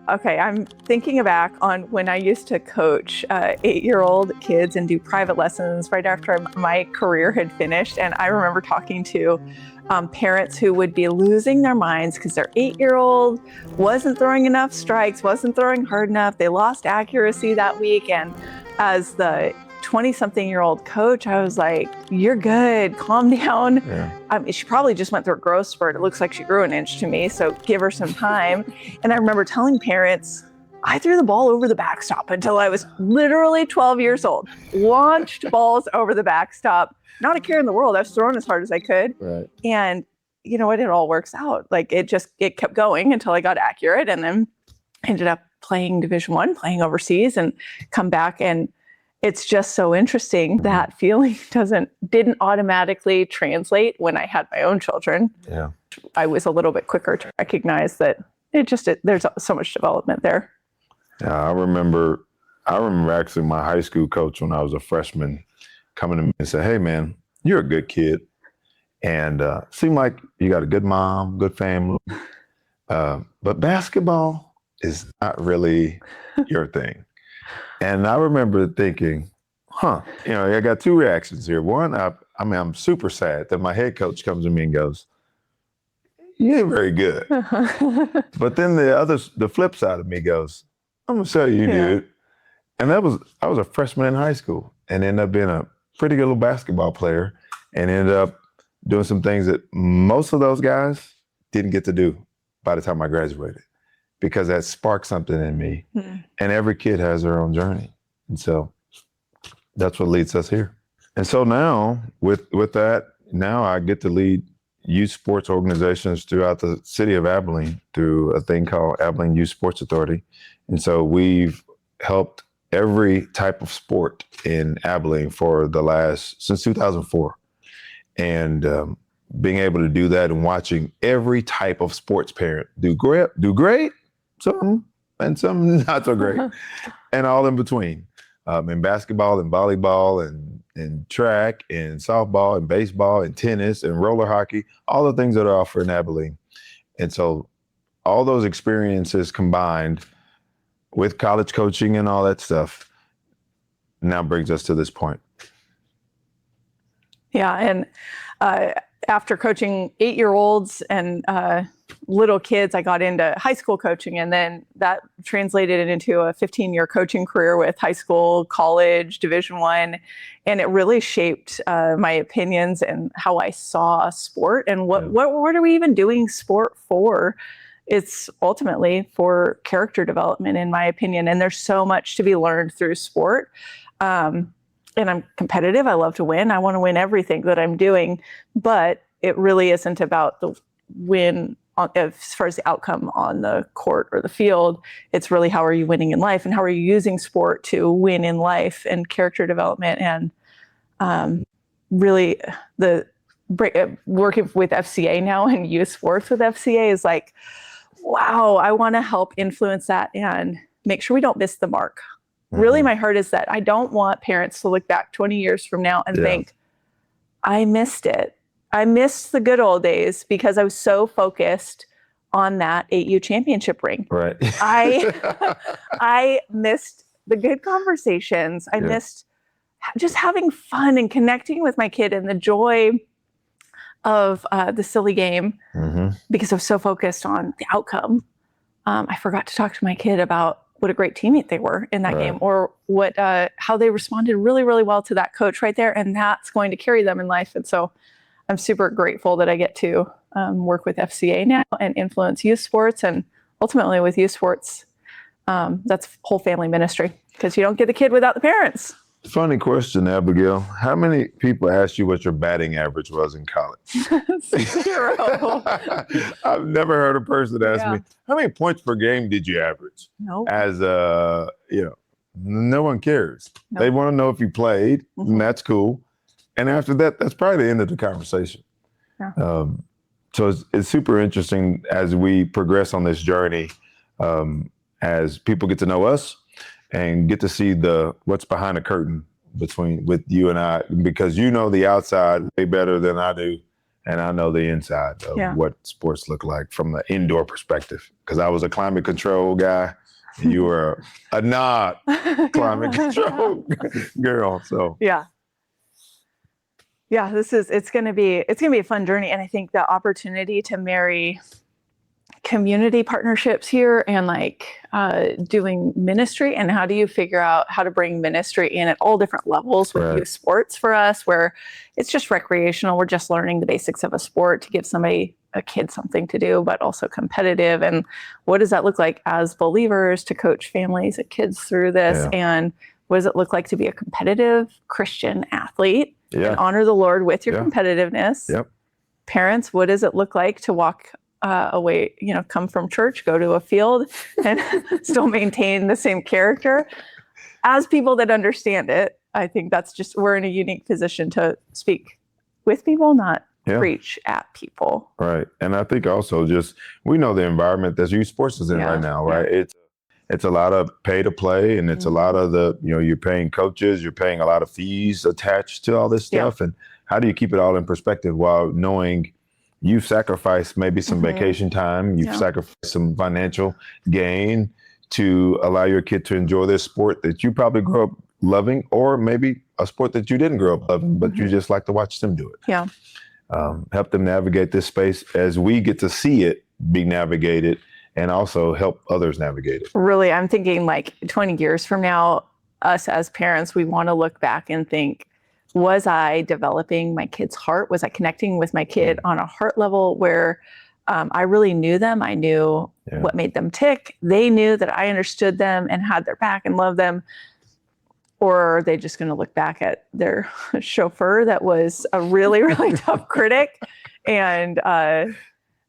Okay, I'm thinking back on when I used to coach 8-year-old kids and do private lessons right after my career had finished. And I remember talking to parents who would be losing their minds because their 8-year-old wasn't throwing enough strikes, wasn't throwing hard enough. They lost accuracy that week. And as the 20-something-year-old coach, I was like, you're good, calm down. Yeah. She probably just went through a growth spurt. It looks like she grew an inch to me, so give her some time. And I remember telling parents, I threw the ball over the backstop until I was literally 12 years old. Launched balls over the backstop. Not a care in the world. I was throwing as hard as I could. Right. And you know what? It all works out. Like it kept going until I got accurate, and then ended up playing Division I, playing overseas, and come back. And it's just so interesting that feeling didn't automatically translate when I had my own children. Yeah. I was a little bit quicker to recognize that there's so much development there. Yeah, I remember actually my high school coach when I was a freshman coming to me and said, "Hey man, you're a good kid. And seem like you got a good mom, good family. But basketball is not really your thing." And I remember thinking, I got two reactions here. One, I'm super sad that my head coach comes to me and goes, "You ain't very good." But then the flip side of me goes, "I'm gonna show you, dude." And I was a freshman in high school and ended up being a pretty good little basketball player and ended up doing some things that most of those guys didn't get to do by the time I graduated, because that sparked something in me. And every kid has their own journey. And so that's what leads us here. And so now with that, now I get to lead youth sports organizations throughout the city of Abilene through a thing called Abilene Youth Sports Authority. And so we've helped every type of sport in Abilene since 2004. And being able to do that and watching every type of sports parent do great, some and some not so great, and all in between, in basketball and volleyball and track and softball and baseball and tennis and roller hockey, all the things that are offered in Abilene. And so all those experiences combined with college coaching and all that stuff now brings us to this point. Yeah, and after coaching 8-year-olds and little kids, I got into high school coaching, and then that translated into a 15-year coaching career with high school, college, Division I, and it really shaped my opinions and how I saw sport and what are we even doing sport for? It's ultimately for character development, in my opinion, and there's so much to be learned through sport. And I'm competitive. I love to win. I want to win everything that I'm doing, but it really isn't about the win as far as the outcome on the court or the field. It's really, how are you winning in life, and how are you using sport to win in life and character development. And really working with FCA now and youth sports with FCA is like, wow, I want to help influence that and make sure we don't miss the mark. Really, my heart is that I don't want parents to look back 20 years from now and think, I missed it. I missed the good old days because I was so focused on that 8U championship ring. Right. I missed the good conversations. I missed just having fun and connecting with my kid and the joy of the silly game because I was so focused on the outcome. I forgot to talk to my kid about what a great teammate they were in that game, or how they responded really, really well to that coach right there. And that's going to carry them in life. And so I'm super grateful that I get to work with FCA now and influence youth sports. And ultimately with youth sports, that's whole family ministry, because you don't get the kid without the parents. Funny question, Abigail. How many people asked you what your batting average was in college? 0. I've never heard a person ask me, how many points per game did you average? Nope. As no one cares. Nope. They want to know if you played, and that's cool. And after that, that's probably the end of the conversation. Yeah. So it's super interesting as we progress on this journey, as people get to know us and get to see what's behind the curtain with you and I, because you know the outside way better than I do, and I know the inside of Yeah. what sports look like from the indoor perspective. Because I was a climate control guy, and you were a not climate control girl. So Yeah. Yeah, it's gonna be a fun journey. And I think the opportunity to marry community partnerships here and doing ministry, and how do you figure out how to bring ministry in at all different levels with Right. youth sports for us, where it's just recreational, we're just learning the basics of a sport to give a kid something to do, but also competitive. And what does that look like as believers to coach families and kids through this? Yeah. And what does it look like to be a competitive Christian athlete yeah, and honor the Lord with your Yeah. competitiveness? Yep. Parents, what does it look like to walk away, come from church, go to a field, and still maintain the same character as people that understand it? I think we're in a unique position to speak with people, not Yeah. preach at people. Right. And I think also we know the environment that youth sports is in Yeah. right now, right? It's a lot of pay to play, and it's a lot of you're paying coaches, you're paying a lot of fees attached to all this stuff. And how do you keep it all in perspective while knowing you've sacrificed maybe some vacation time, you've sacrificed some financial gain to allow your kid to enjoy this sport that you probably grew up loving, or maybe a sport that you didn't grow up loving, but you just like to watch them do it. Yeah. Help them navigate this space as we get to see it be navigated, and also help others navigate it. Really, I'm thinking 20 years from now, us as parents, we want to look back and think, was I developing my kid's heart? Was I connecting with my kid on a heart level where I really knew them? I knew what made them tick. They knew that I understood them and had their back and loved them. Or are they just going to look back at their chauffeur that was a really, really tough critic, and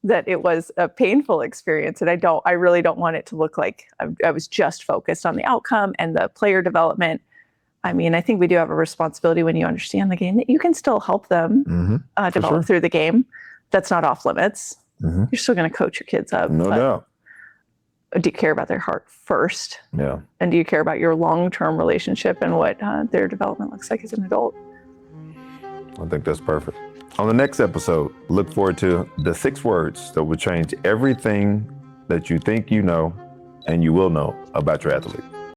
that it was a painful experience? And I really don't want it to look like I was just focused on the outcome and the player development. I mean, I think we do have a responsibility when you understand the game that you can still help them develop through the game. That's not off limits. You're still going to coach your kids up. No doubt. Do you care about their heart first? Yeah. And do you care about your long-term relationship and what their development looks like as an adult? I think that's perfect. On the next episode, look forward to the 6 words that will change everything that you think you know and you will know about your athlete.